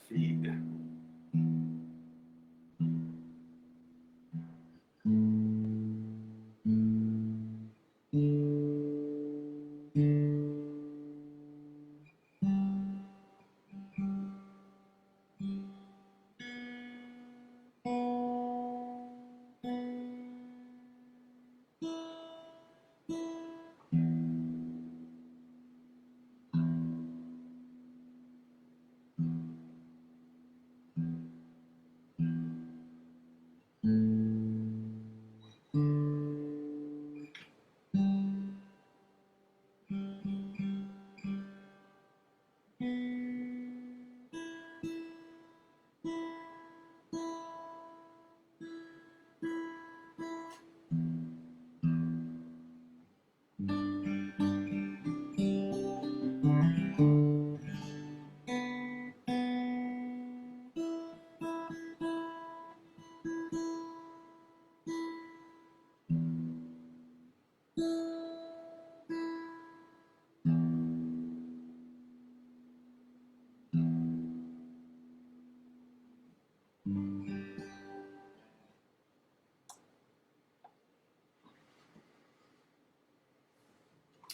feed.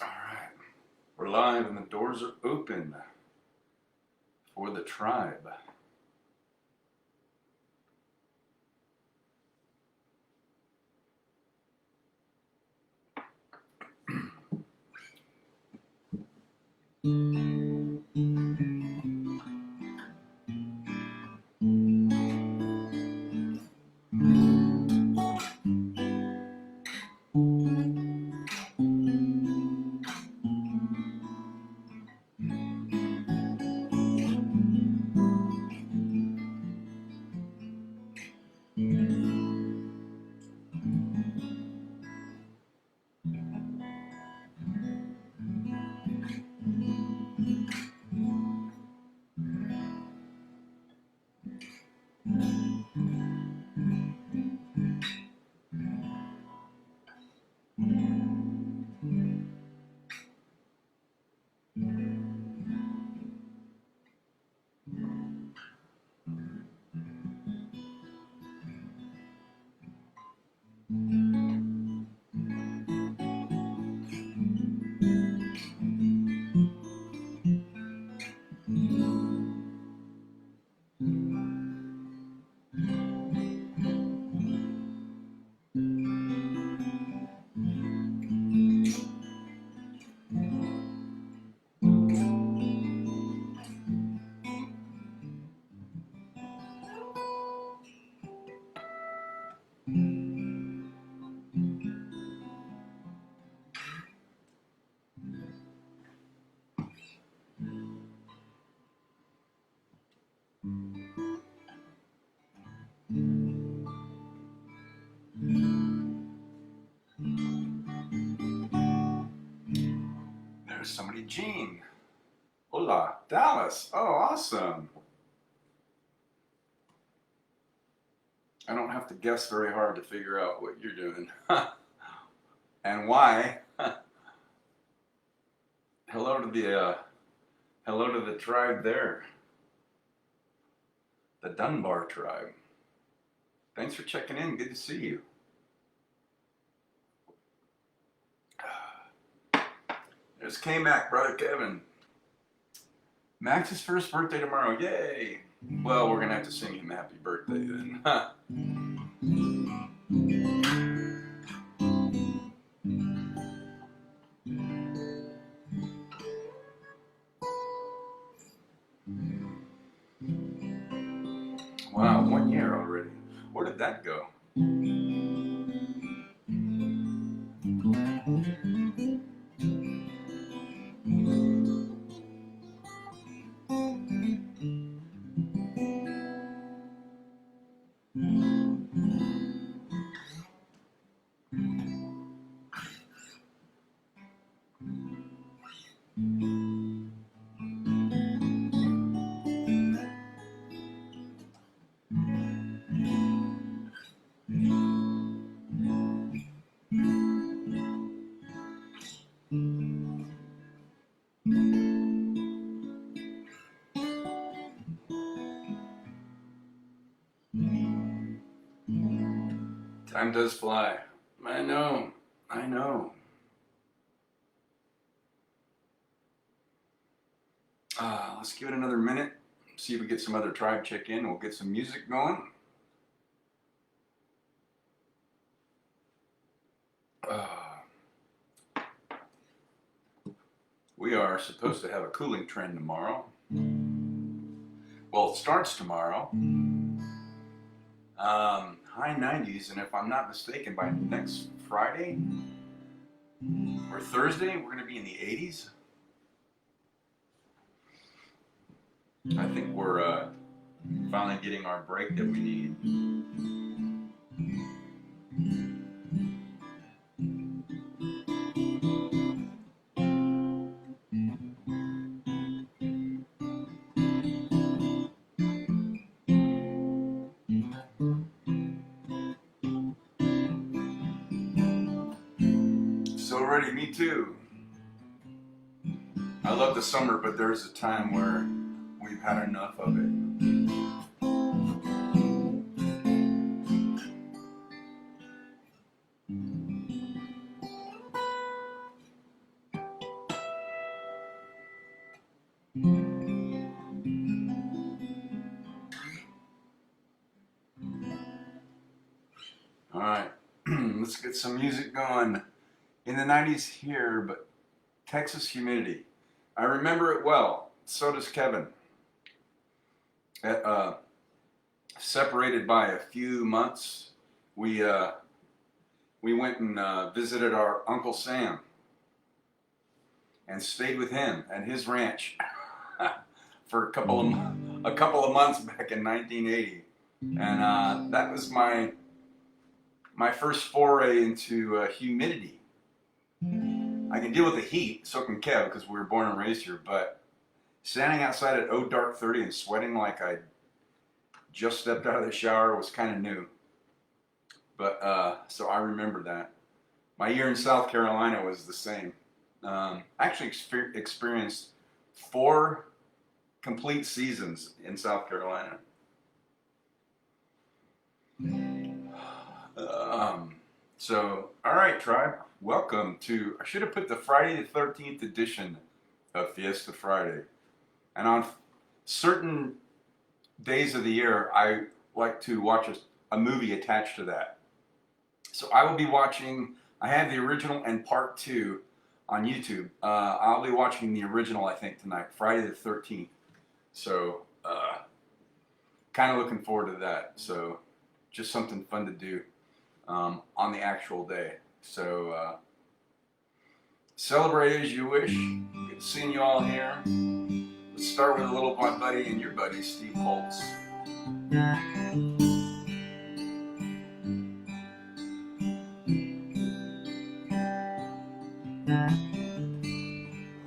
All right, we're live and the doors are open for the tribe. There's somebody, Jean. Hola, Dallas. Oh, awesome. I don't have to guess very hard to figure out what you're doing and why. Hello to the tribe there, the Dunbar tribe. Thanks for checking in. Good to see you. There's K-Mac, brother Kevin. Max's first birthday tomorrow. Yay! Well, we're gonna have to sing him happy birthday then. Wow, 1 year already. Where did that go? Time does fly. I know. I know. Let's give it another minute. See if we get some other tribe check in. We'll get some music going. We are supposed to have a cooling trend tomorrow. Well, it starts tomorrow. High 90s, and if I'm not mistaken, by next Friday or Thursday, we're going to be in the 80s. I think we're finally getting our break that we need. So ready, me too. I love the summer, but there's a time where we've had enough of it. All right, let's get some music going. In the 90s here, but Texas humidity. I remember it well. So does Kevin. Separated by a few months, we went and visited our Uncle Sam and stayed with him at his ranch for a couple of months back in 1980, and that was my first foray into humidity. I can deal with the heat, so can Kev, because we were born and raised here, but standing outside at dark 30 and sweating like I just stepped out of the shower was kind of new. But so I remember that. My year in South Carolina was the same. Actually experienced 4 complete seasons in South Carolina. So, all right, tribe. Welcome to, I should have put the Friday the 13th edition of Fiesta Friday. And on certain days of the year, I like to watch a movie attached to that. So I will be watching, I have the original and part 2 on YouTube. I'll be watching the original, I think, tonight, Friday the 13th. So, kind of looking forward to that. So, just something fun to do on the actual day. So, celebrate as you wish. Good seeing you all here. Let's start with a little of my buddy and your buddy, Steve Holtz.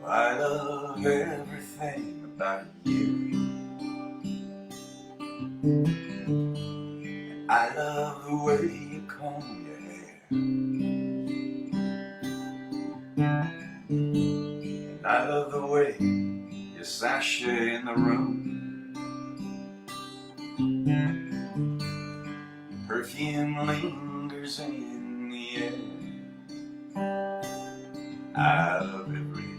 I love everything about you. I love the way you comb your hair. And I love the way you sashay in the room. Perfume lingers in the air. I love everything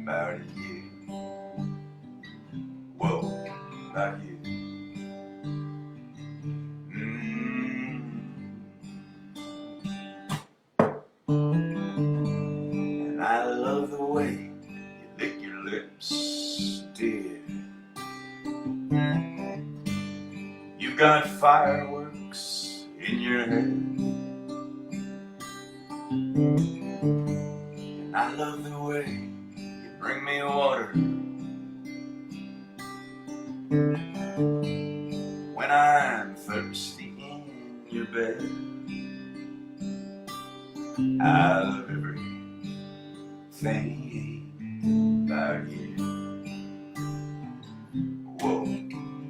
about you. Whoa, about you. And I love the way you lick your lips, dear. You got fireworks in your head. And I love the way you bring me water when I'm thirsty in your bed. I love everything about you. Whoa,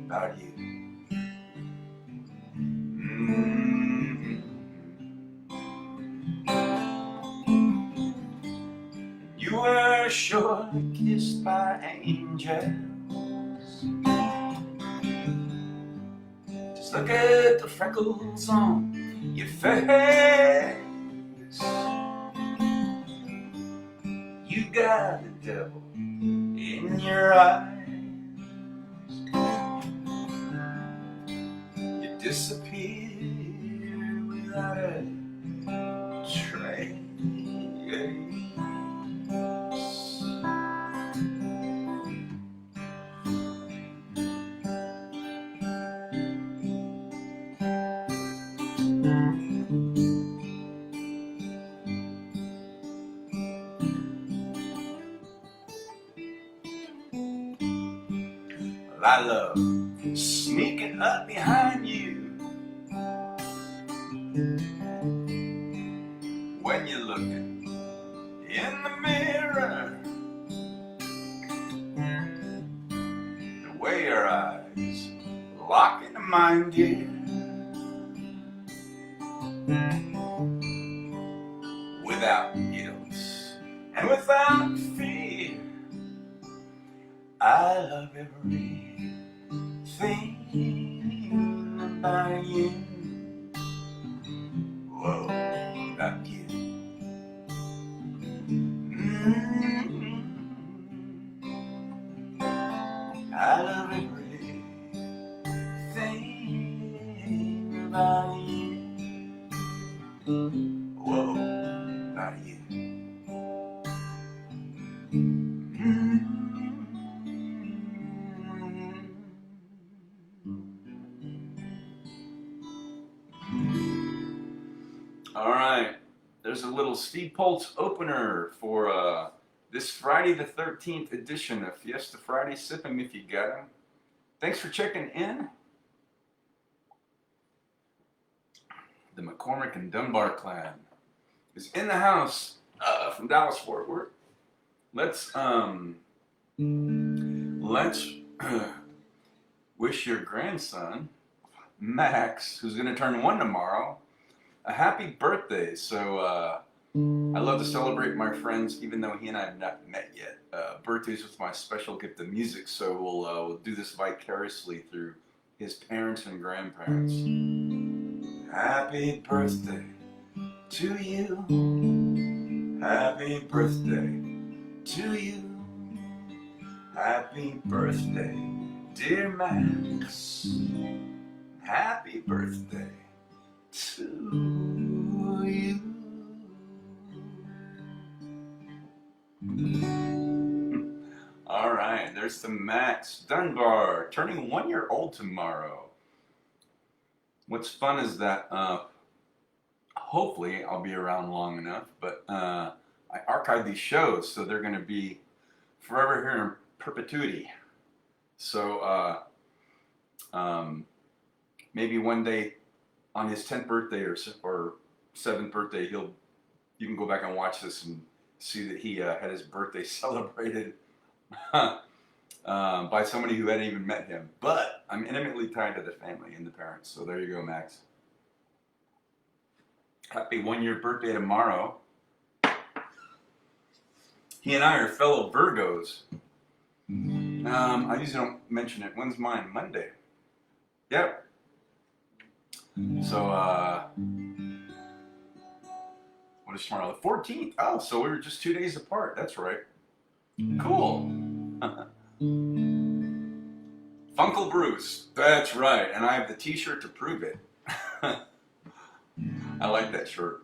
about you. You were surely kissed by angels, just look at the freckles on your face. You got the devil in your eyes. You disappear without a trace. I love sneaking up behind you when you're looking in the mirror. The way your eyes lock into mine, dear, without guilt and without fear. I love everything about you. Whoa, about you. I love everything about you. Whoa, about you. All right, there's a little Steve Poltz opener for this Friday the 13th edition of Fiesta Friday. Sip 'em if you got 'em. Thanks for checking in. The McCormick and Dunbar clan is in the house from Dallas Fort Worth. Let's wish your grandson Max, who's going to turn 1 tomorrow, a happy birthday. So I love to celebrate my friends, even though he and I have not met yet. Birthdays with my special gift of music, so we'll do this vicariously through his parents and grandparents. Happy birthday to you. Happy birthday to you. Happy birthday, dear Max. Happy birthday to you. All right, there's the Max Dunbar, turning 1 year old tomorrow. What's fun is that hopefully I'll be around long enough, but I archive these shows, so they're going to be forever here in perpetuity. So maybe one day on his 10th birthday or 7th birthday, you can go back and watch this and see that he had his birthday celebrated by somebody who hadn't even met him. But I'm intimately tied to the family and the parents. So there you go, Max. Happy 1 year birthday tomorrow. He and I are fellow Virgos. I usually don't mention it. When's mine? Monday. Yep. So, what is tomorrow? The 14th. Oh, so we were just 2 days apart. That's right. Cool. Funkle Bruce. That's right. And I have the t-shirt to prove it. I like that shirt.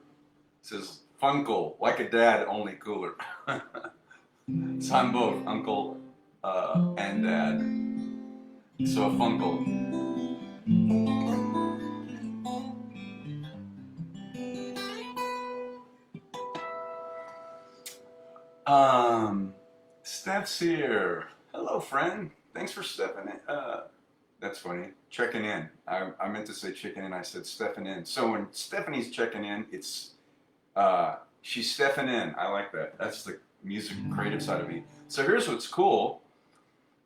It says Funkle, like a dad, only cooler. So I'm both uncle and dad. So a Funkle. Steph's here. Hello, friend. Thanks for stepping in. That's funny. Checking in. I meant to say chicken in. I said stepping in. So when Stephanie's checking in, it's she's stepping in. I like that. That's the music creative side of me. So here's what's cool.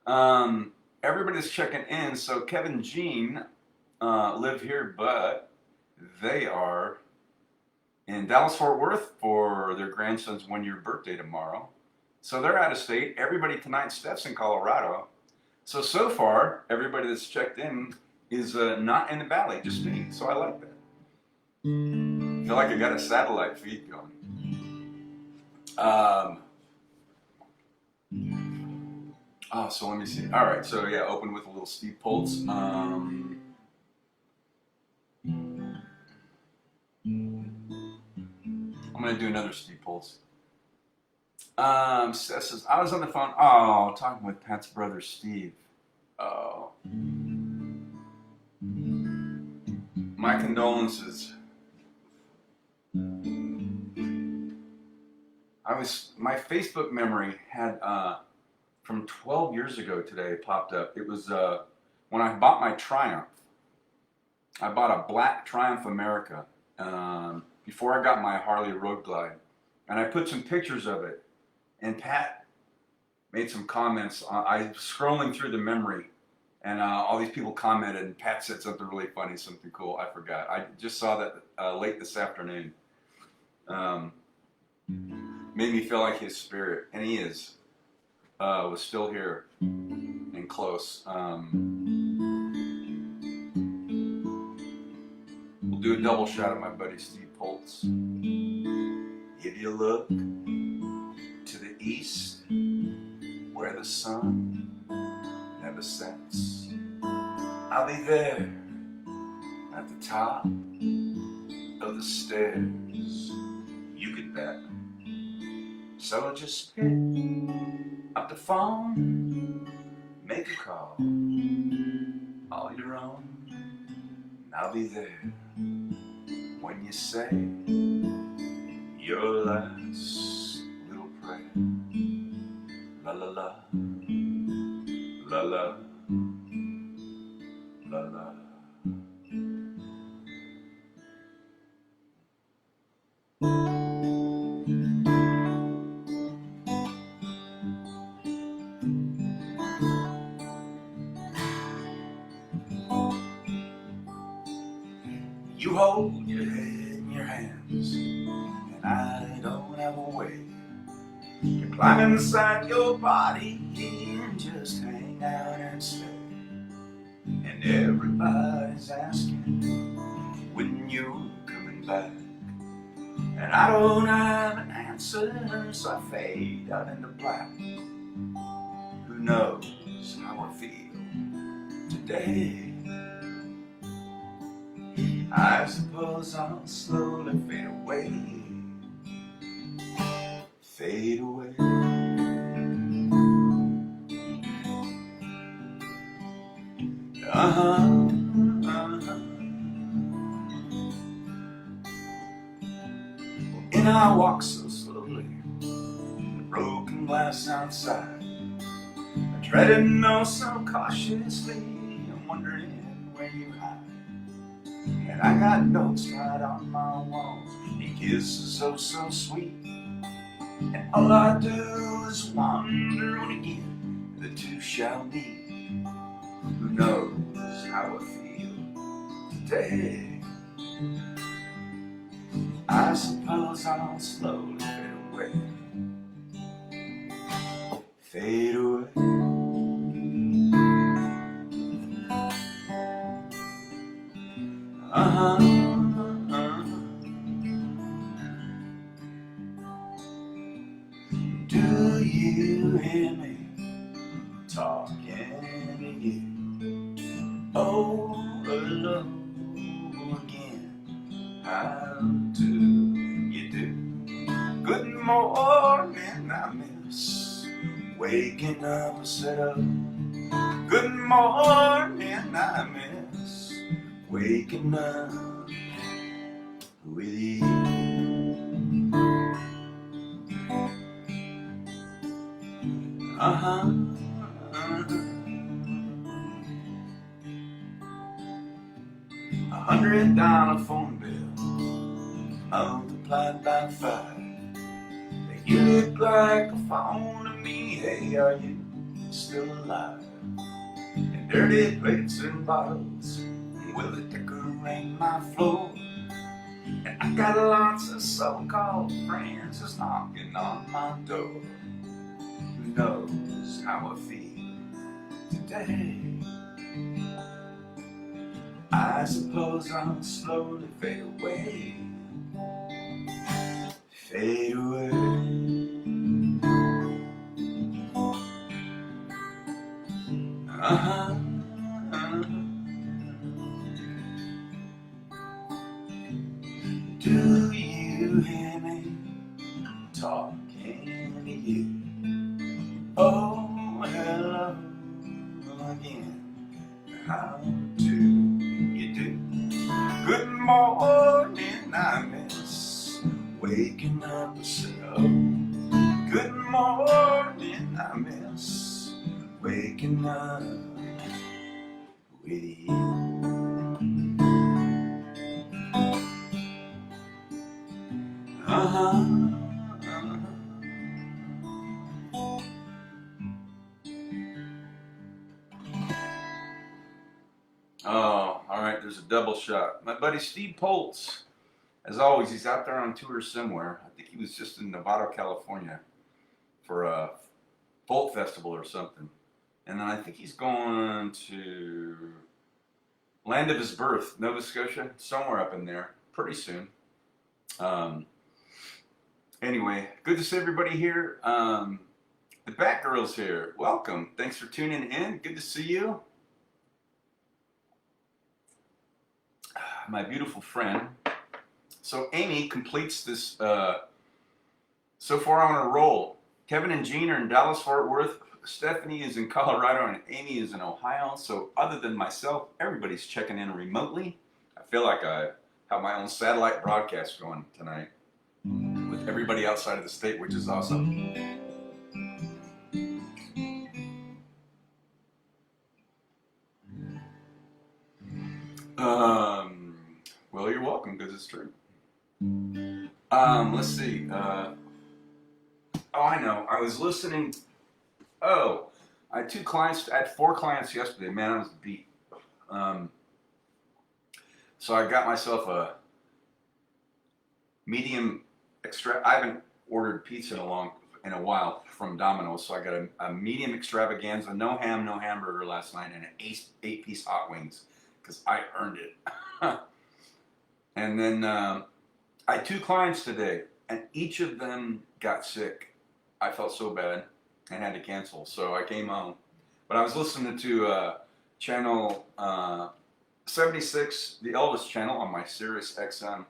Everybody's checking in. So Kevin and Jean live here, but they are in Dallas Fort Worth for their grandson's 1 year birthday tomorrow. So they're out of state. Everybody tonight, Steph's in Colorado. So far, everybody that's checked in is not in the valley, just me. So I like that. I feel like I got a satellite feed going. So let me see. All right, so yeah, open with a little Steve Poltz. I'm gonna do another Steve Poltz. Seth says, I was on the phone. Oh, talking with Pat's brother Steve. Oh, my condolences. My Facebook memory had from 12 years ago today popped up. It was when I bought my Triumph. I bought a black Triumph America before I got my Harley Road Glide, and I put some pictures of it. And Pat made some comments. I was scrolling through the memory, and all these people commented, and Pat said something really funny, something cool. I forgot. I just saw that late this afternoon. Made me feel like his spirit, and he is, was still here and close. We'll do a double shot of my buddy Steve Poltz. If you look to the east, where the sun never sets, I'll be there at the top of the stairs. You could bet. So just pick up the phone, make a call, all your own, and I'll be there when you say your last little prayer. La la la, la la, la la. You hold your head in your hands, and I don't have a way to climb inside your body and just hang out and stay. And everybody's asking when you're coming back, and I don't have an answer, so I fade out into black. Who knows how I feel today? I suppose I'll slowly fade away, fade away. And I walk so slowly, broken glass outside, I treading oh so cautiously, I'm wondering where you hide. And I got notes tied on my walls, and kisses oh so sweet, and all I do is wander on again, the two shall meet. Who knows how I feel today? I suppose I'll slowly fade away, fade away. Do you hear me talking to you over and over again? How do you do? Good morning, I miss waking up instead of good morning, I miss waking up with you. $100 phone bill multiplied by 5. You look like a phone to me. Hey, are you still alive? And dirty plates and bottles will it decorate my floor? And I got lots of so-called friends just knocking on my door. Who knows how I feel today? I suppose I'll slowly fade away. Fade away. Uh-huh. Do you hear me talking to you? Oh, hello again. How do you do? Good morning, I miss waking up so. Good morning, I miss waking up with you. Uh-huh. Oh, all right, there's a double shot. My buddy Steve Poltz, as always, he's out there on tour somewhere. I think he was just in Nevada, California for a folk festival or something. And then I think he's going to land of his birth, Nova Scotia, somewhere up in there, pretty soon. Anyway, good to see everybody here. The Batgirl's here. Welcome. Thanks for tuning in. Good to see you. My beautiful friend. So Amy completes this. So far I'm on a roll. Kevin and Jean are in Dallas, Fort Worth. Stephanie is in Colorado and Amy is in Ohio. So other than myself, everybody's checking in remotely. I feel like I have my own satellite broadcast going tonight with everybody outside of the state, which is awesome. Well, you're welcome, because it's true. Let's see. Oh, I know. I was listening. Oh, I had 2 clients. I had 4 clients yesterday. Man, I was beat. So I got myself a medium extra. I haven't ordered pizza in a while from Domino's, so I got a medium extravaganza, no ham, no hamburger last night, and an 8-piece hot wings because I earned it. And then I had 2 clients today, and each of them got sick. I felt so bad and had to cancel, so I came home. But I was listening to channel 76, the Elvis channel on my Sirius XM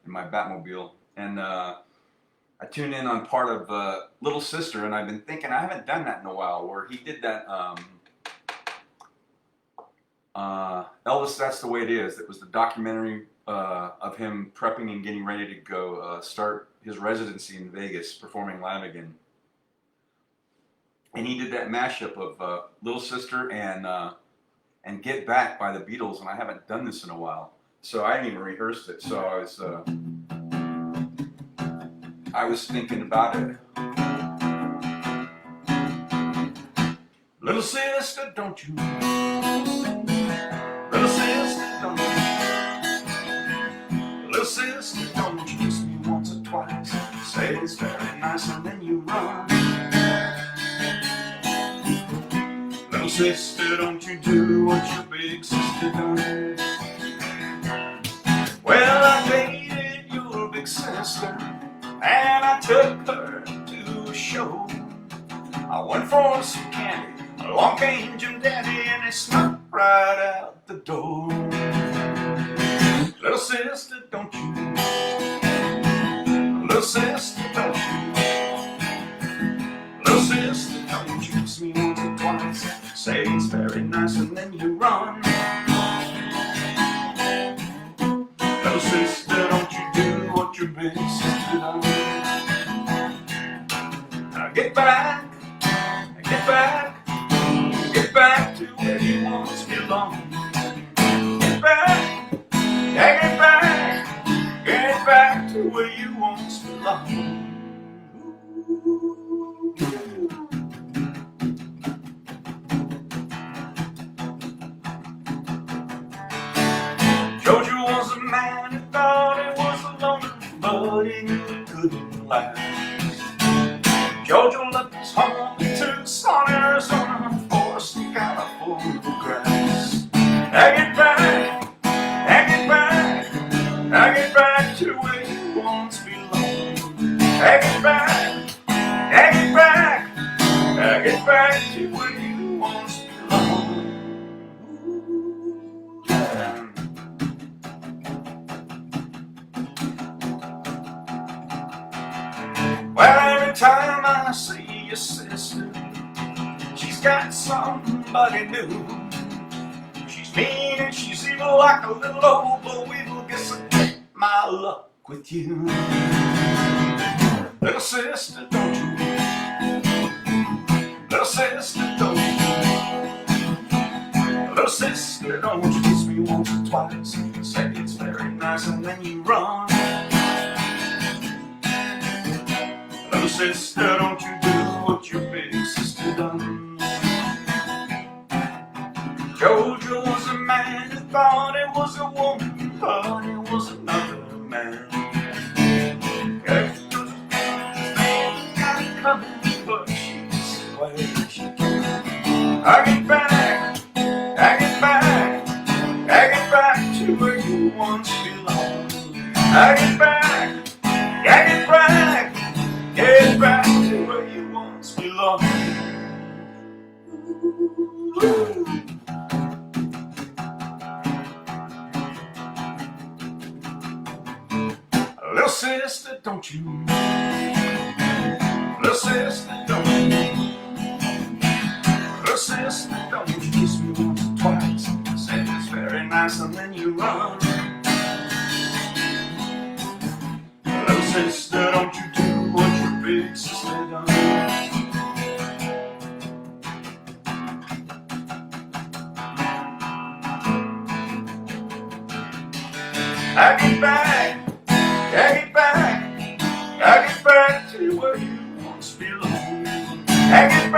in my Batmobile, and I tuned in on part of Little Sister, and I've been thinking I haven't done that in a while, where he did that Elvis, That's the Way It Is. It was the documentary of him prepping and getting ready to go start his residency in Vegas, performing live again. And he did that mashup of Little Sister and Get Back by the Beatles, and I haven't done this in a while, so I hadn't even rehearsed it. So I was thinking about it. Little sister, don't you? Little sister, don't you? Little sister, don't you kiss me once or twice? Say it's very nice and then you run. Little sister, don't you do what your big sister done? Well, I dated your big sister and I took her to a show. I went for some candy, along came Jim Daddy and he snuck right out the door. Little sister, don't you? Little sister, don't you? Little sister, don't you kiss me once or twice? Say it's very nice and then you run. Little sister, don't you do what your big sister done? Now get back, get back, get back to where you once belonged. Get back, yeah, get back to where you once belonged. Georgia was a man who thought he was alone, but he knew it couldn't last. Georgia left his home in Tucson, Arizona, for some California grass. Now get back, time I see your sister, she's got somebody new. She's mean and she's evil like a little old blue weevil. Guess I take my luck with you. Little sister, don't you? Little sister, don't you? Little sister, don't you kiss me once or twice? Say it's very nice and then you run. Little sister, don't you do what your big sister done? Georgia was a man who thought it was a woman, but it was another man. Georgia was a man who got it coming, but she's where she can. I get back to where you once belonged. I get back to where you once belonged. Little sister, don't you? Little sister, don't you? Little sister, don't you kiss me once or twice? Say it's very nice and then you run. Little sister, don't you do what your big sister done? I get back to where you once belonged. I get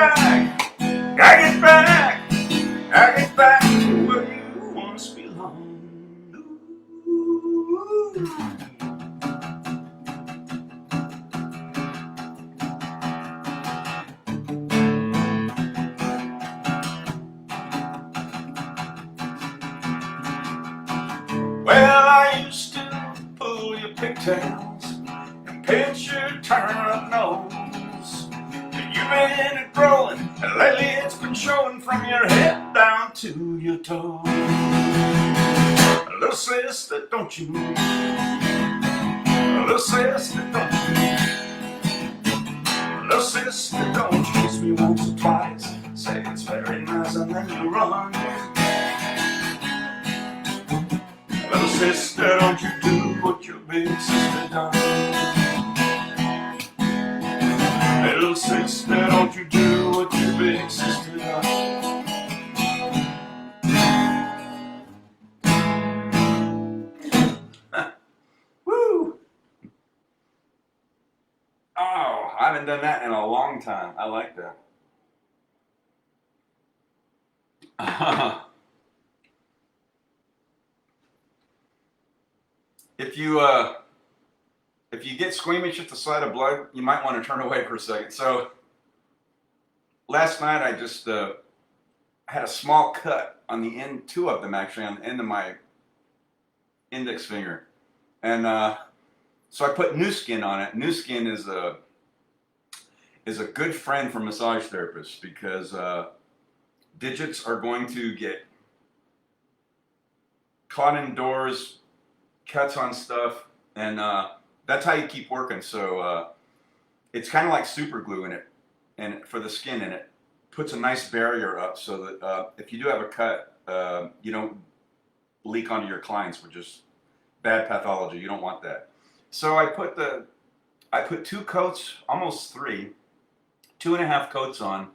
back to where you once belonged. Well, I used to pull your pigtails and pinch your turnip nose. You've been growing, and lately it's been showing from your head down to your toes. Little sister, don't you? Little sister, don't you? Little sister, don't you kiss me once or twice? Say it's very nice and then you run. Little sister, don't you do what your big sister done? Little sister, don't you do what your big sister done? Woo! Oh, I haven't done that in a long time. I like that. If you get squeamish at the sight of blood, you might want to turn away for a second. So last night I just had a small cut on the end, two of them actually, on the end of my index finger, and so I put Nu Skin on it. Nu Skin is a good friend for massage therapists because digits are going to get caught indoors, cuts on stuff, and that's how you keep working. So it's kind of like super glue in it, and for the skin, and it puts a nice barrier up so that if you do have a cut, you don't leak onto your clients, which is bad pathology. You don't want that. So I put two coats, almost three, 2.5 coats on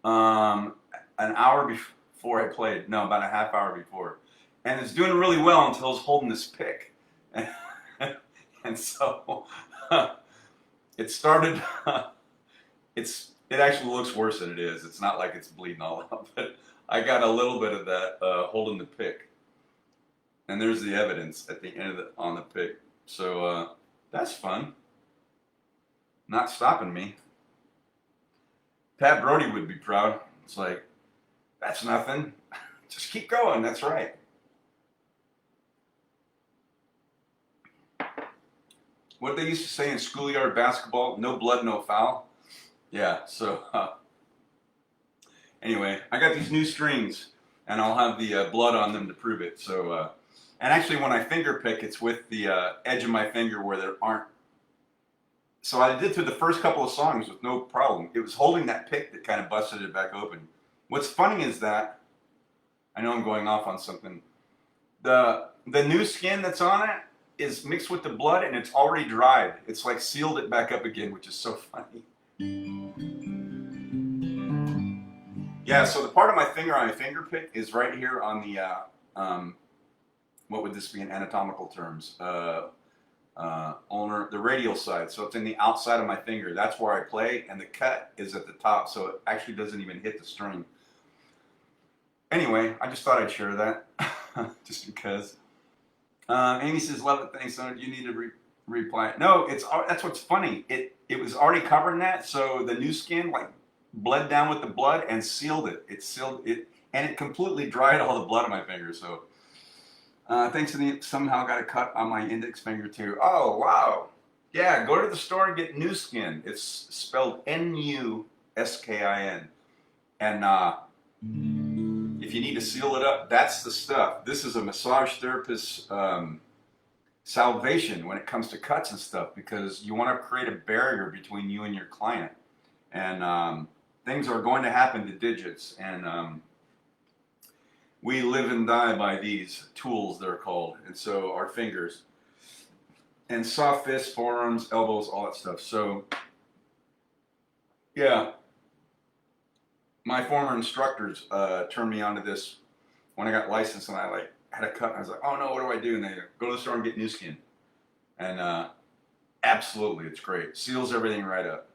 an hour before I played. No, about a half hour before, and it's doing really well until I was holding this pick. And so it started, it actually looks worse than it is. It's not like it's bleeding all out, but I got a little bit of that holding the pick. And there's the evidence at the end of on the pick. So that's fun. Not stopping me. Pat Brody would be proud. It's like, that's nothing. Just keep going. That's right. What they used to say in schoolyard basketball, no blood, no foul. Yeah, so anyway, I got these new strings, and I'll have the blood on them to prove it. So, and actually when I finger pick, it's with the edge of my finger where there aren't So I did through the first couple of songs with no problem. It was holding that pick that kind of busted it back open. What's funny is that, I know I'm going off on something. The new skin that's on it is mixed with the blood and it's already dried. It's like sealed it back up again, which is so funny. Yeah, so the part of my finger on my finger pick is right here on the, what would this be in anatomical terms? Ulnar, the radial side. So it's in the outside of my finger. That's where I play, and the cut is at the top, so it actually doesn't even hit the string. Anyway, I just thought I'd share that, just because. Amy says, "Love it, thanks. So you need to reply." No, that's what's funny. It was already covering that, so the new skin like bled down with the blood and sealed it. It sealed it, and it completely dried all the blood on my finger. So, thanks to the somehow got a cut on my index finger too. Oh wow, yeah. Go to the store and get new skin. It's spelled Nuskin, and if you need to seal it up, that's the stuff. This is a massage therapist's salvation when it comes to cuts and stuff, because you want to create a barrier between you and your client. And things are going to happen to digits. And we live and die by these tools, they're called. And so our fingers. And soft fists, forearms, elbows, all that stuff. So, yeah. My former instructors turned me onto this when I got licensed, and I like had a cut. And I was like, "Oh no, what do I do?" And they go to the store and get new skin, and absolutely, it's great. Seals everything right up.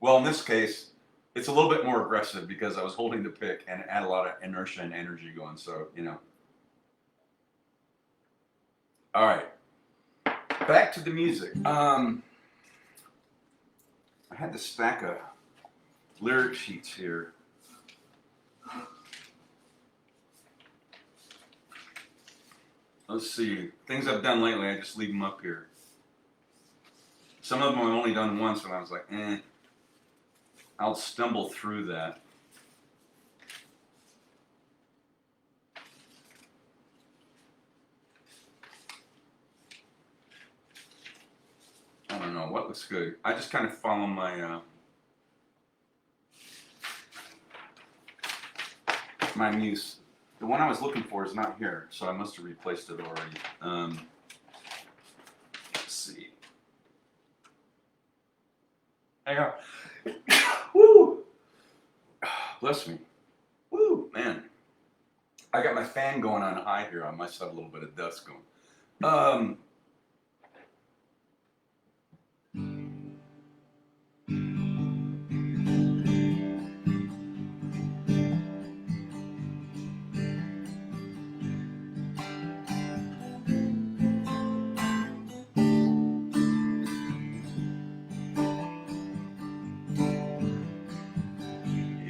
Well, in this case, it's a little bit more aggressive because I was holding the pick and it had a lot of inertia and energy going. So you know. All right, back to the music. I had this stack of lyric sheets here. Let's see. Things I've done lately, I just leave them up here. Some of them I've only done once, and I was like, I'll stumble through that. I don't know, what looks good? I just kind of follow my my muse. The one I was looking for is not here, so I must have replaced it already. Let's see. Hang on. Woo! Bless me. Woo, man. I got my fan going on high here. I must have a little bit of dust going.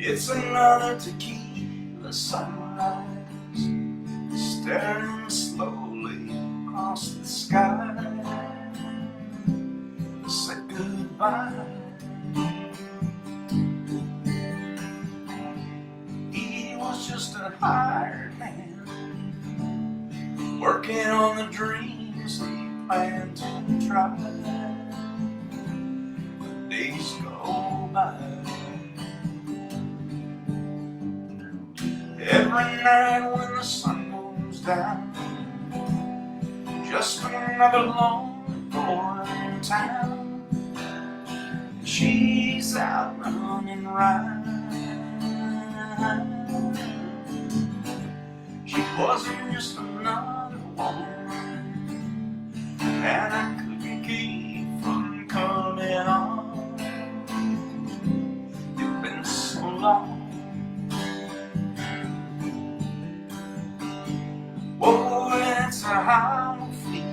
It's another tequila sunrise, staring slowly across the sky. Said goodbye. He was just a hired man, working on the dreams he planned to try. The days go by. Every night when the sun goes down, just another lonely boy in town. She's out running riot. She wasn't just another woman, and I couldn't keep from coming on. It's been so long. Oh, that's how I feel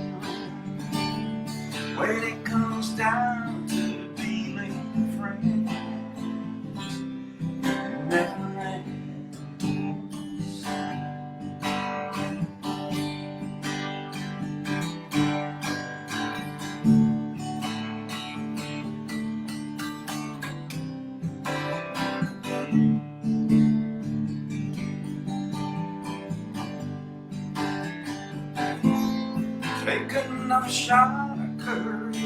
when it comes down to being friends. It never ends. Take another shot of courage,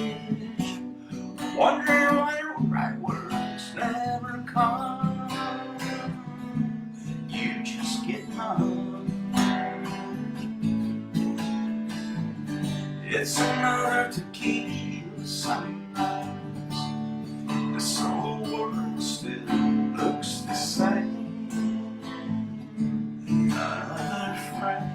wondering why the right words never come. You just get numb. It's another tequila sunrise. This whole world still looks the same. Another frame.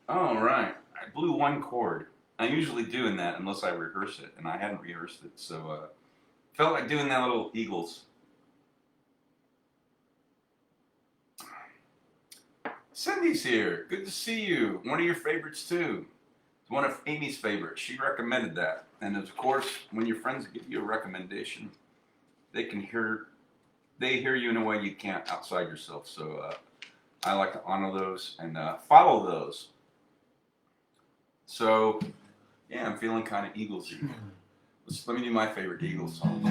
All right, I blew one chord. I usually do in that unless I rehearse it, and I hadn't rehearsed it, so felt like doing that little Eagles. Cindy's here. Good to see you. One of your favorites too. It's one of Amy's favorites. She recommended that, and of course, when your friends give you a recommendation, they hear you in a way you can't outside yourself. So I like to honor those and follow those. So, yeah, I'm feeling kind of Eaglesy. Let me do my favorite Eagles song.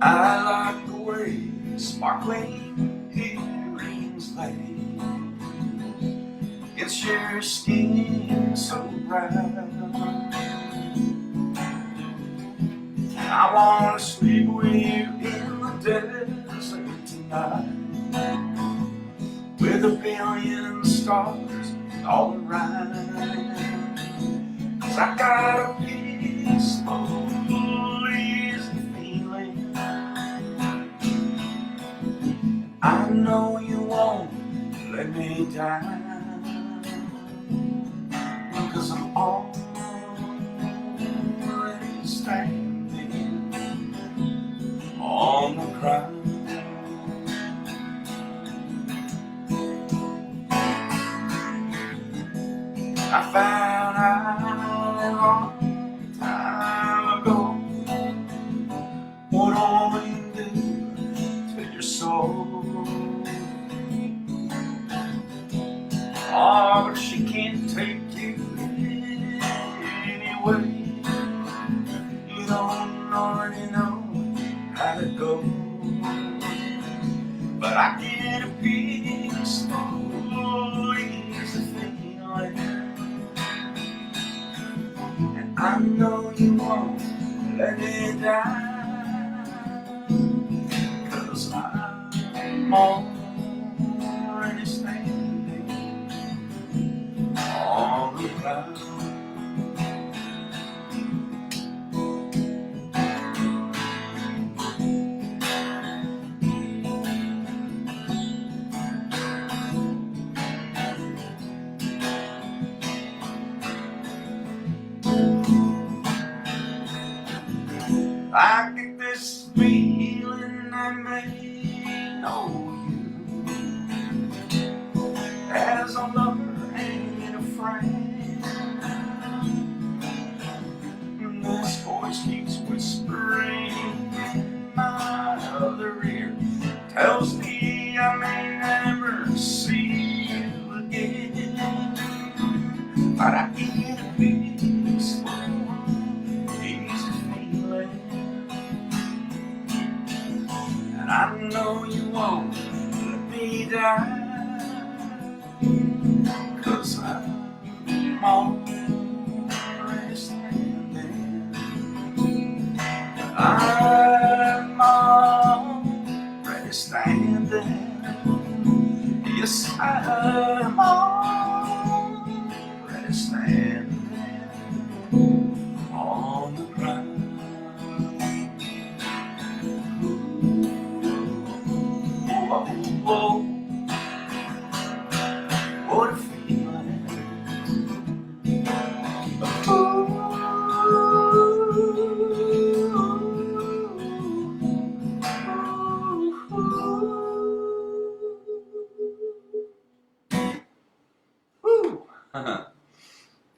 I like the way sparkling earrings lay against your skin so bright. I wanna sleep with you in the desert tonight, with a billion stars all around. 'Cause I got a peaceful, easy feeling. I know you won't let me down, 'cause I'm already standing on the ground. I found out a long time ago what only do to your soul. Oh, but she can't take you anyway. You don't already know how to go, but I get a peaceful, easy feeling, and I know you won't let me down, 'cause I'm already standing on the ground. I get this feeling I may know you as a lover and a friend. This voice keeps whispering in my other ear, tells me I may never see you again. But I get a peaceful, easy feeling, and I know you won't let me down, 'cause I'm already standing. I'm already standing. Yes, I'm already standing on the ground. Whoa, what a feeling.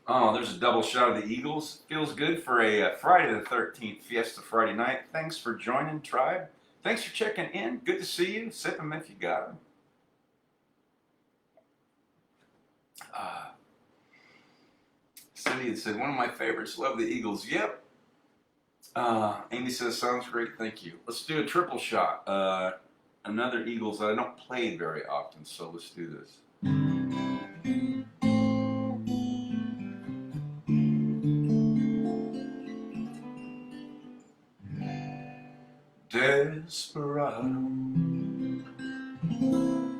Oh, there's a double shot of the Eagles. Feels good for a Friday the 13th Fiesta Friday night. Thanks for joining, Tribe. Thanks for checking in. Good to see you. Sip them if you got them. Cindy had said, one of my favorites, love the Eagles. Yep. Amy says, sounds great, thank you. Let's do a triple shot. Another Eagles that I don't play very often, so let's do this. Desperado,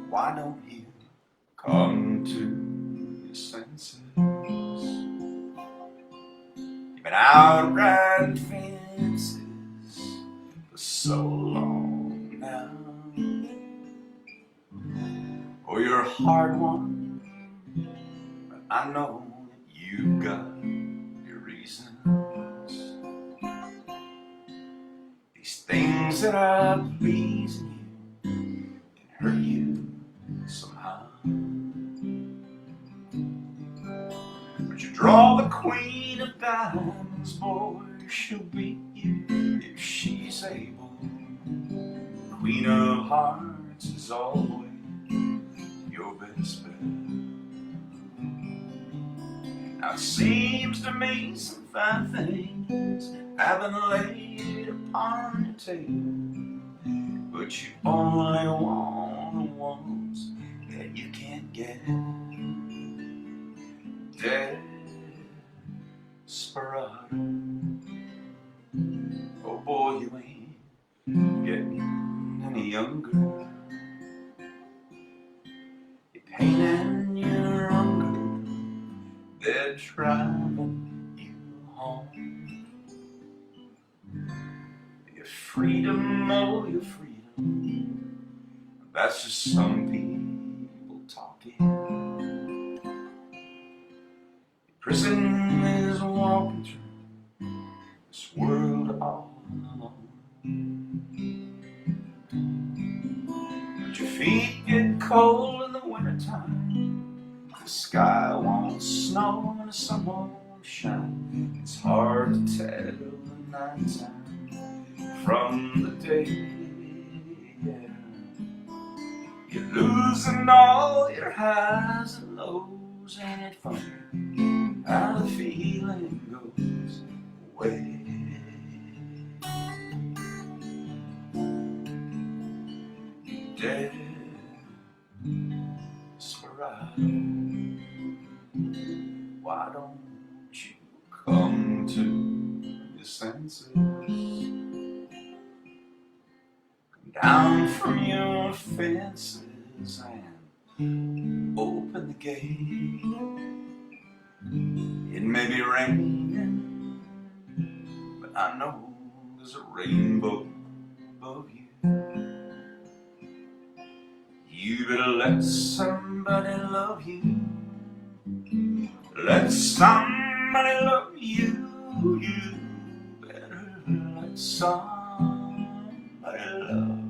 why don't you come to your senses? You've been out riding fences for so long now. Oh, you're a hard one, but I know that you've got your reasons. These things that are pleasing you can hurt you somehow. But you draw the queen of diamonds, boy, she'll beat you if she's able. Queen of hearts is always your best bet. Now it seems to me some fine things have been laid upon your table, but you only want the ones that you can't get. Desperado, oh boy, you ain't getting any younger. Your pain and your hunger, they're driving you home. Your freedom, oh your freedom, that's just some people talking. Prison is walking through this world all alone. But your feet get cold in the wintertime. The sky won't snow and the sun won't shine. It's hard to tell the nighttime from the day. You're losing all your highs and lows, and it's funny how the feeling goes away. Desperado, why don't you come to your senses? Come down from your fences and open the gate. It may be raining, but I know there's a rainbow above you. You better let somebody love you. Let somebody love you. You better let somebody love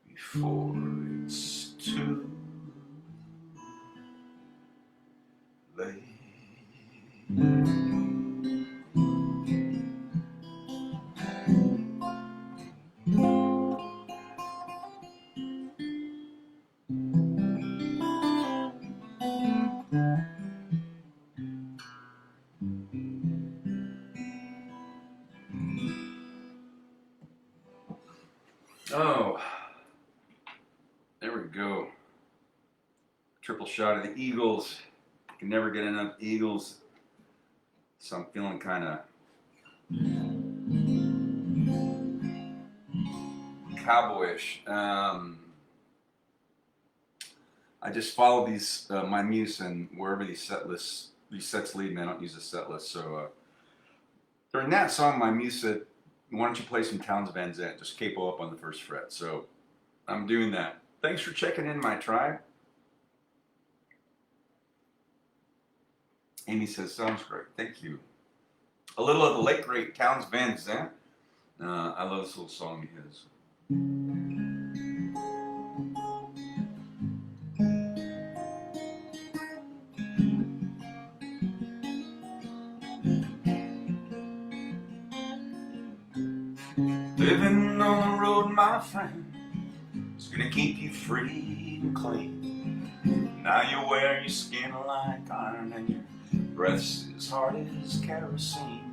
you before it's too late. Oh, there we go. Triple shot of the Eagles. Can never get enough Eagles. So I'm feeling kind of cowboyish. I just follow these my muse and wherever these sets lead me. I don't use a set list. So during that song, my muse said, "Why don't you play some Townes Van Zandt? Just capo up on the first fret." So I'm doing that. Thanks for checking in, my tribe. Amy says, sounds great. Thank you. A little of the late great Townes Van Zandt. I love this little song of his. Living on the road, my friend, is gonna keep you free and clean. Now you wear your skin like iron and your breath's as hard as kerosene.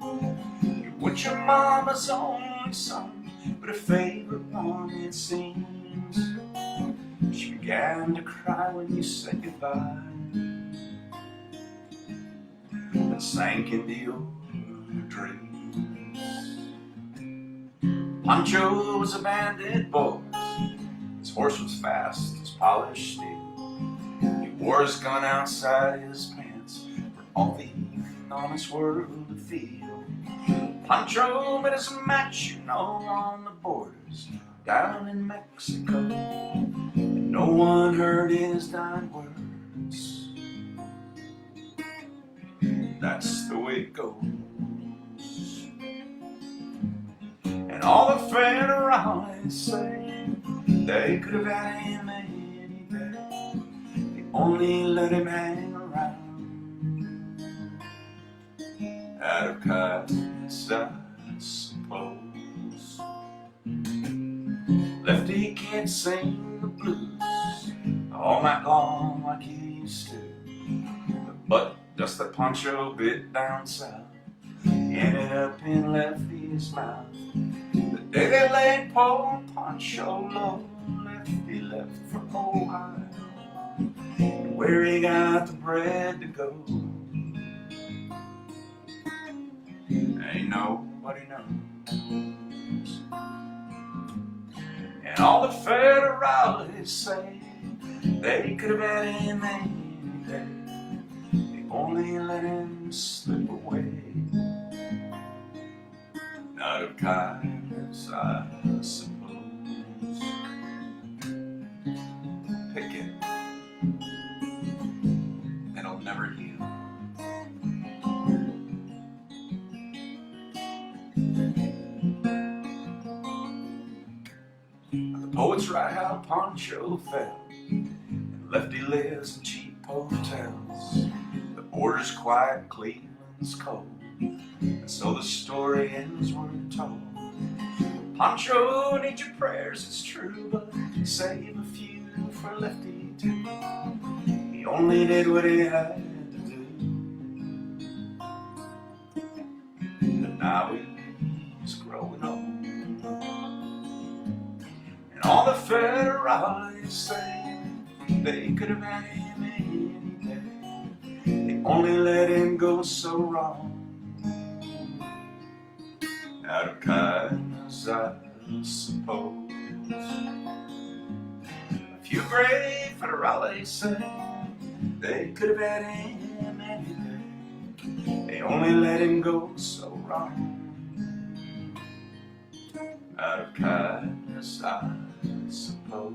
You're what your mama's only son, but a favorite one it seems. She began to cry when you said goodbye and sank into your dreams. Pancho was a bandit boy. His horse was fast as polished steel. He wore his gun outside his pants for all the honest world to feel. Pancho met us a match, you know, on the borders down in Mexico. And no one heard his dying words. That's the way it goes. And all the federales say they could have had him any day. They only let him hang around out of kindness, I suppose. Lefty can't sing the blues all night long like he used to, but just that Pancho bit down south ended up in Lefty's mouth. The day they laid poor Pancho low, Lefty left for Ohio, and where he got the bread to go, ain't nobody knows. And all the federales say they could have had him any day. They only let him slip away out of kindness, I suppose. Pick it, it'll never heal. The poets write how Pancho fell, and Lefty lives in cheap hotels. The border's quiet, Cleveland's cold, and so the story ends where it's told. Pancho needs your prayers, it's true, but save a few for Lefty too. He only did what he had to do, but now he's growing old. And all the federales say they could have had him any day. They only let him go so wrong out of kindness, I suppose. A few brave federales say they could have had him any day. They only let him go so wrong out of kindness, I suppose.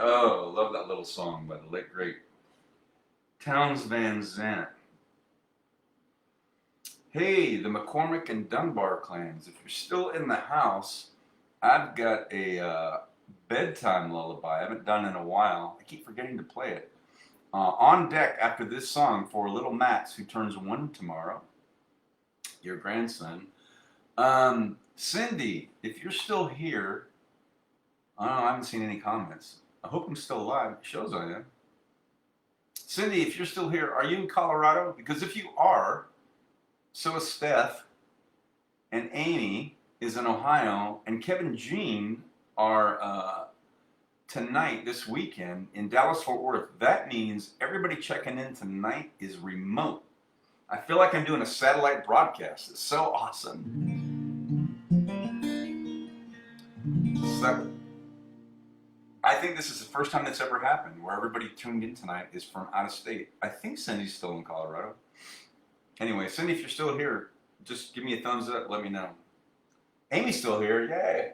Oh, love that little song by the late great Townes Van Zandt. Hey, the McCormick and Dunbar clans. If you're still in the house, I've got a bedtime lullaby I haven't done in a while. I keep forgetting to play it. On deck after this song for little Max, who turns 1 tomorrow, your grandson. Cindy, if you're still here, I don't know, I haven't seen any comments. I hope I'm still alive. It shows I am. Cindy, if you're still here, are you in Colorado? Because if you are, so is Steph, and Amy is in Ohio, and Kevin Jean are tonight, this weekend, in Dallas-Fort Worth. That means everybody checking in tonight is remote. I feel like I'm doing a satellite broadcast. It's so awesome. So, I think this is the first time that's ever happened where everybody tuned in tonight is from out of state. I think Cindy's still in Colorado. Anyway, Cindy, if you're still here, just give me a thumbs up, let me know. Amy's still here, yay!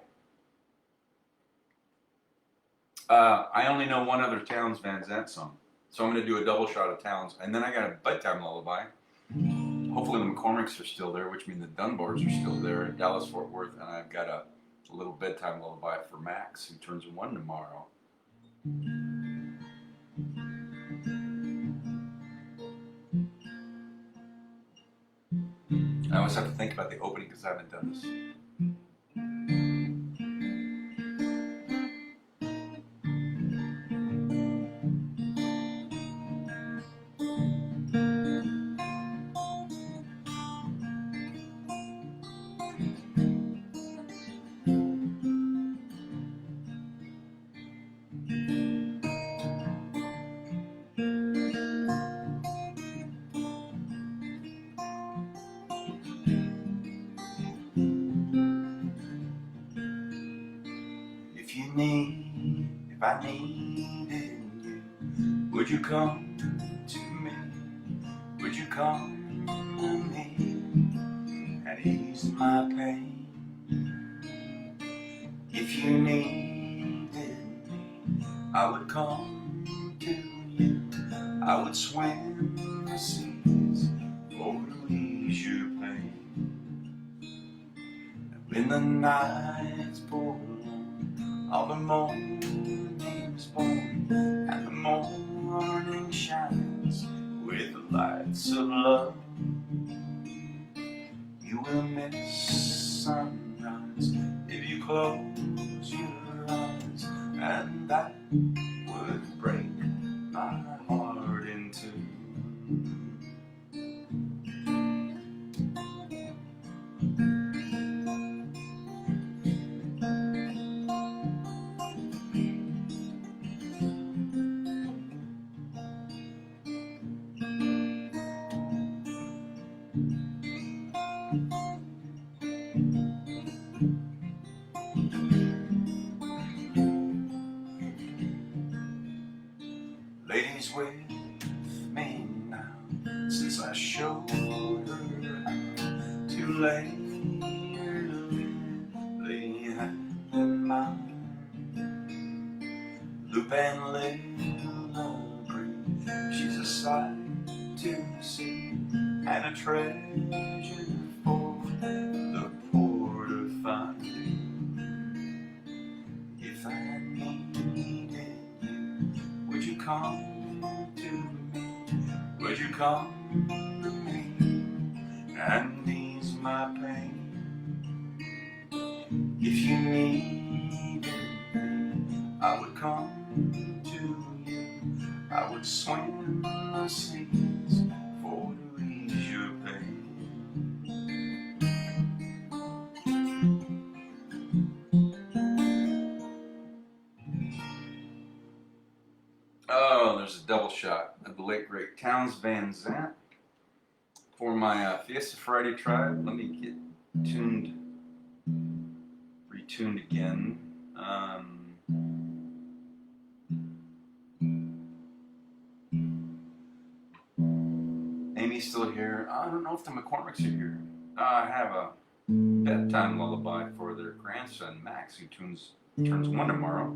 I only know one other Townes Van Zandt song, so I'm going to do a double shot of Townes, and then I got a bedtime lullaby. Hopefully the McCormicks are still there, which means the Dunbars are still there in Dallas-Fort Worth, and I've got a little bedtime lullaby for Max, who turns 1 tomorrow. I always have to think about the opening because I haven't done this. If I needed you, would you come to me? Would you come to me and ease my pain? If you needed me, I would come to you. I would swim the seas for to ease your pain. And when the nights pour long, all the morning's born, and the morning shines with the lights of love. You will miss sunrise if you close your eyes, and that would break my heart in two. Ladies with me now, since I showed her how to lay her lily hand in mine. Loop and Lilla Green, she's a sight to see, and a treasure for the poor to find. If I needed you, would you come to me? Would you come to me and ease my pain? If you needed me, I would come to you. I would swim the seas for to ease your pain. Oh, there's a double shot of the late great Townes Van Zandt for my Fiesta Friday tribe. Let me get retuned again. Amy's still here. I don't know if the McCormicks are here. I have a bedtime lullaby for their grandson Max, who turns 1 tomorrow.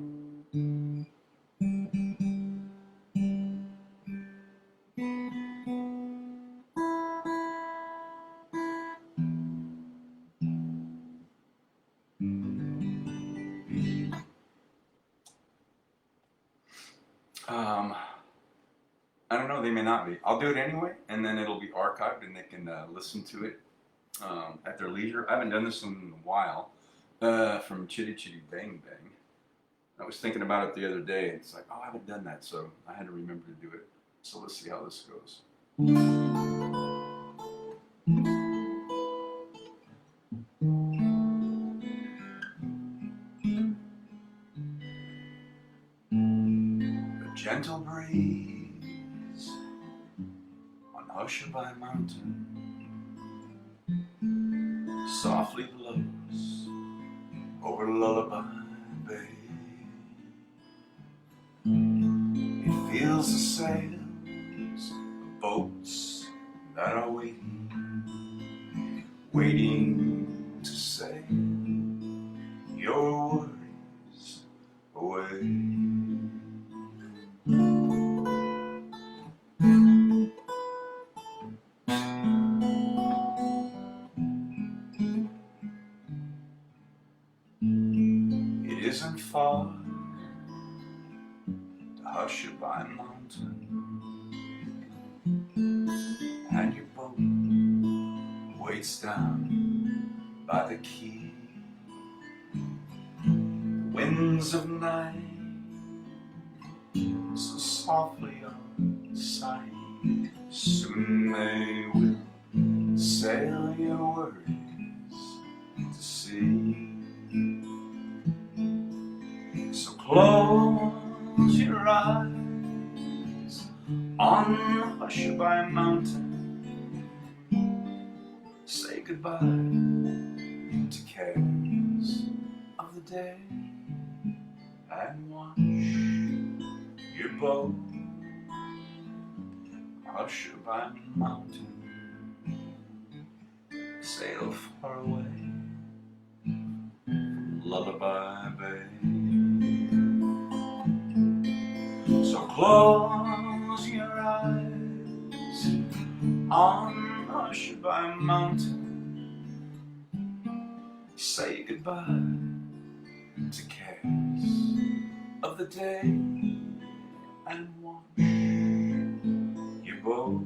I don't know, they may not be. I'll do it anyway, and then it'll be archived and they can listen to it at their leisure. I haven't done this in a while, from Chitty Chitty Bang Bang. I was thinking about it the other day, and it's like, oh, I haven't done that, so I had to remember to do it. So let's see how this goes. A gentle breeze on Hushabye Mountain softly blows over Lullaby Bay. It feels the sails of boats that are waiting to sail your worries away. It isn't far to Hushabye Mountain, and your boat waits down by the quay. Winds of night so softly are sighing, soon they will sail your worries to sea. So close your eyes on Hushabye Mountain, say goodbye to cares of the day, and watch your boat Hushabye Mountain sail far away from Lullaby Bay. So close your eyes on Hushabye Mountain, say goodbye to cares of the day, and watch your boat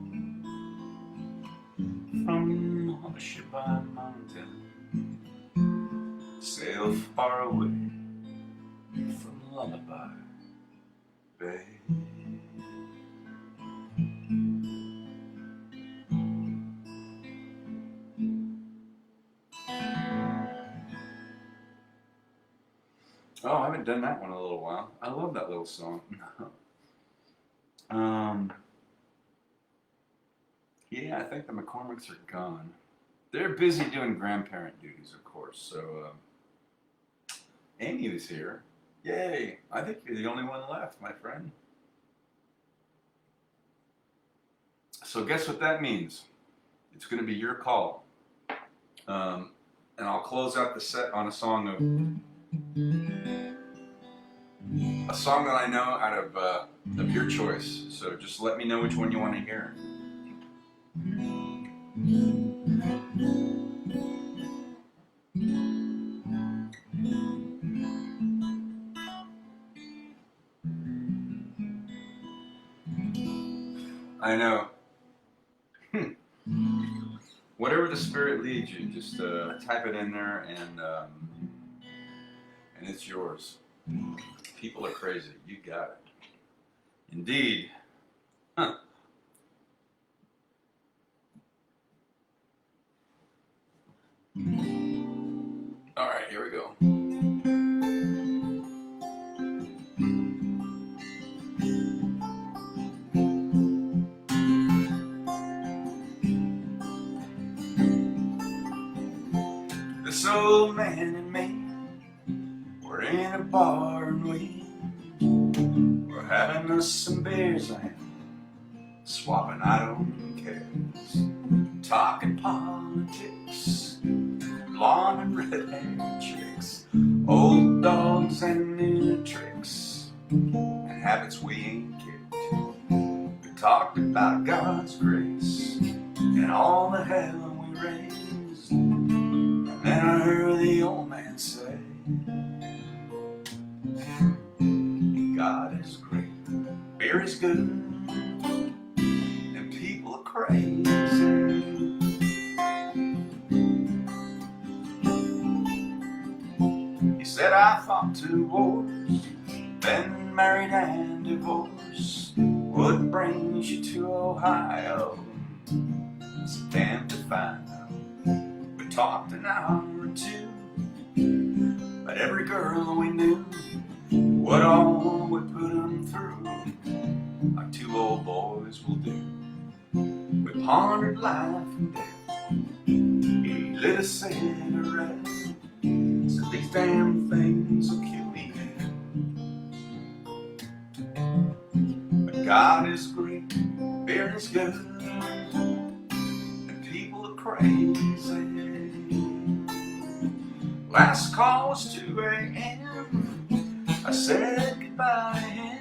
from Hushabye Mountain sail far away from Lullaby Bay. Oh, I haven't done that one in a little while. I love that little song. Yeah, I think the McCormicks are gone. They're busy doing grandparent duties, of course. So, Amy was here. Yay! I think you're the only one left, my friend. So guess what that means? It's going to be your call. And I'll close out the set on a song that I know out of your choice. So just let me know which one you want to hear. I know. Whatever the spirit leads you, just type it in there, and it's yours. People are crazy. You got it. Indeed. Huh. All right, here we go. This old man and me, we're in a bar and we're having us some beers and swapping item cares, talking politics, blonde and red-haired chicks, old dogs and new tricks, and habits we ain't kicked. We talked about God's grace and all the hell we raised, and then I heard the old man say, God is great, beer is good, and people are crazy. He said, I fought 2 wars, been married and divorced. What brings you to Ohio? It's damn to find out. We talked an hour or 2, but every girl we knew, what all we put them through, like 2 old boys will do. We pondered life and death. He lit a cigarette, said these damn things will kill me. But God is great, beer is good, and people are crazy. Last call was 2 a.m. I said goodbye to him.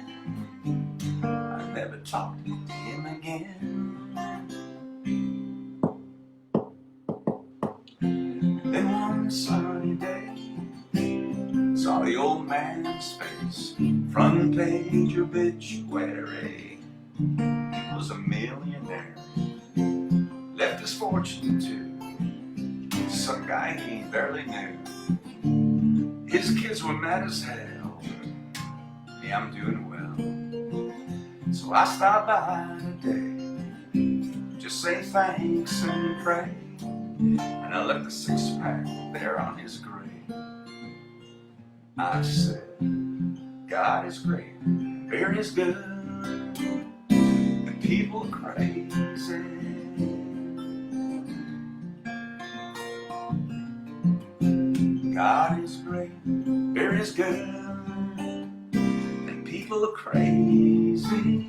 I never talked to him again. Then one sunny day, saw the old man's face, front page obituary. He was a millionaire, left his fortune to some guy he barely knew. His kids were mad as hell. Me, I'm doing well. So I stopped by today, just say thanks and pray. And I left a 6-pack there on his grave. I said, God is great, beer is good, and people are crazy. God is great, beer is good, and people are crazy.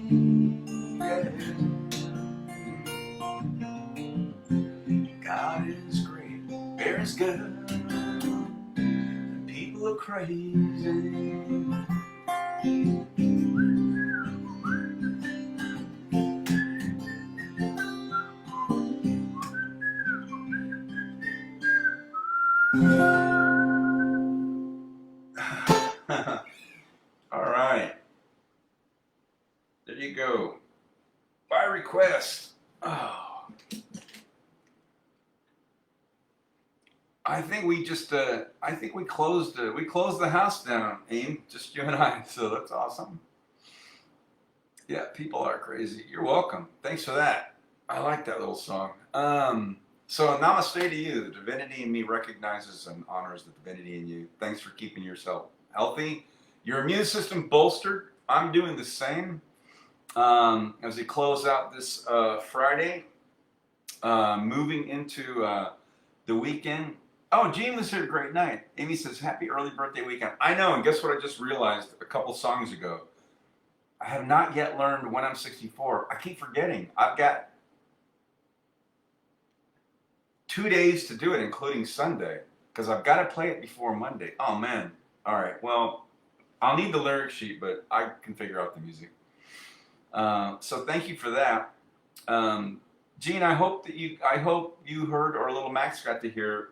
Yeah. God is great, beer is good, and people are crazy. All right. There you go. By request. Oh. I think we just we closed the house down, Aim. Just you and I. So that's awesome. Yeah, people are crazy. You're welcome. Thanks for that. I like that little song. So namaste to you. The divinity in me recognizes and honors the divinity in you. Thanks for keeping yourself healthy. Your immune system bolstered. I'm doing the same. As we close out this Friday, moving into the weekend. Oh, Gene was here. Great night. Amy says, happy early birthday weekend. I know, and guess what I just realized a couple songs ago? I have not yet learned When I'm 64. I keep forgetting. I've got 2 days to do it, including Sunday, because I've got to play it before Monday. Oh, man. All right. Well, I'll need the lyric sheet, but I can figure out the music. So thank you for that. Gene, I hope you heard, or little Max got to hear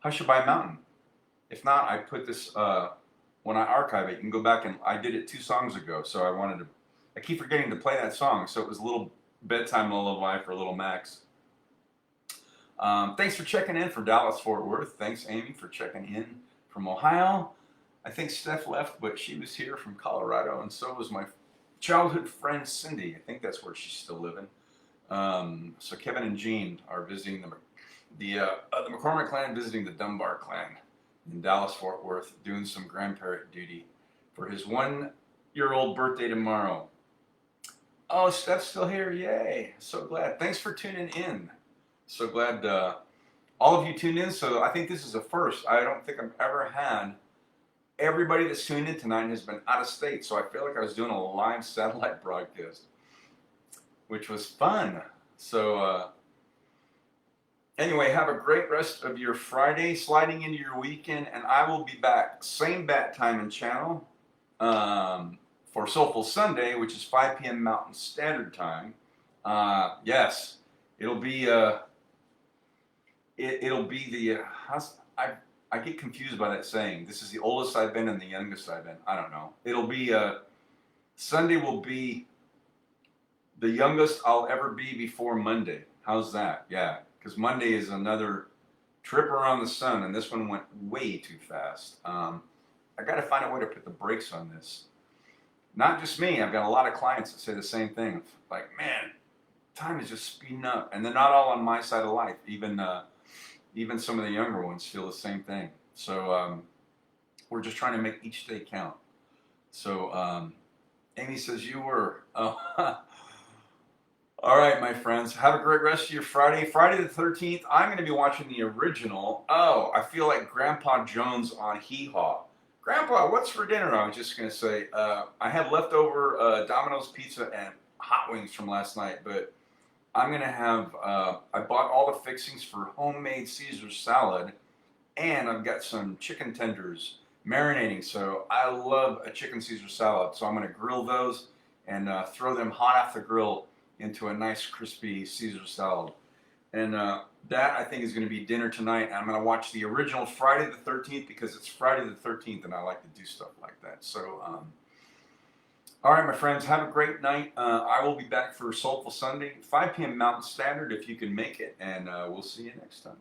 Hushabye Mountain. If not, I put this when I archive it. You can go back, and I did it 2 songs ago. So I keep forgetting to play that song. So it was a little bedtime lullaby for little Max. Thanks for checking in from Dallas Fort Worth. Thanks, Amy, for checking in from Ohio. I think Steph left, but she was here from Colorado, and so was my childhood friend Cindy. I think that's where she's still living. So Kevin and Jean are visiting the McCormick clan, visiting the Dunbar clan in Dallas Fort Worth, doing some grandparent duty for his 1-year-old birthday tomorrow. Oh, Steph's still here! Yay! So glad. Thanks for tuning in. So glad all of you tuned in. So I think this is a first. I don't think I've ever had. Everybody that's tuned in tonight has been out of state, so I feel like I was doing a live satellite broadcast, which was fun. So anyway, have a great rest of your Friday, sliding into your weekend, and I will be back, same bat time and channel, for Soulful Sunday, which is 5 p.m. Mountain Standard Time. Yes, it'll be I get confused by that saying. This is the oldest I've been and the youngest I've been. I don't know. It'll be Sunday will be the youngest I'll ever be before Monday. How's that? Yeah, because Monday is another trip around the sun, and this one went way too fast. I got to find a way to put the brakes on this. Not just me. I've got a lot of clients that say the same thing. Like, man, time is just speeding up, and they're not all on my side of life. Even some of the younger ones feel the same thing. So we're just trying to make each day count. So Amy says you were. Oh. All right, my friends. Have a great rest of your Friday. Friday the 13th, I'm going to be watching the original. Oh, I feel like Grandpa Jones on Hee Haw. Grandpa, what's for dinner? I was just going to say, I had leftover Domino's pizza and hot wings from last night, but I'm going to have, I bought all the fixings for homemade Caesar salad, and I've got some chicken tenders marinating. So I love a chicken Caesar salad. So I'm going to grill those and throw them hot off the grill into a nice crispy Caesar salad. And that I think is going to be dinner tonight. I'm going to watch the original Friday the 13th because it's Friday the 13th and I like to do stuff like that. So, all right, my friends, have a great night. I will be back for Soulful Sunday, 5 p.m. Mountain Standard if you can make it. And we'll see you next time.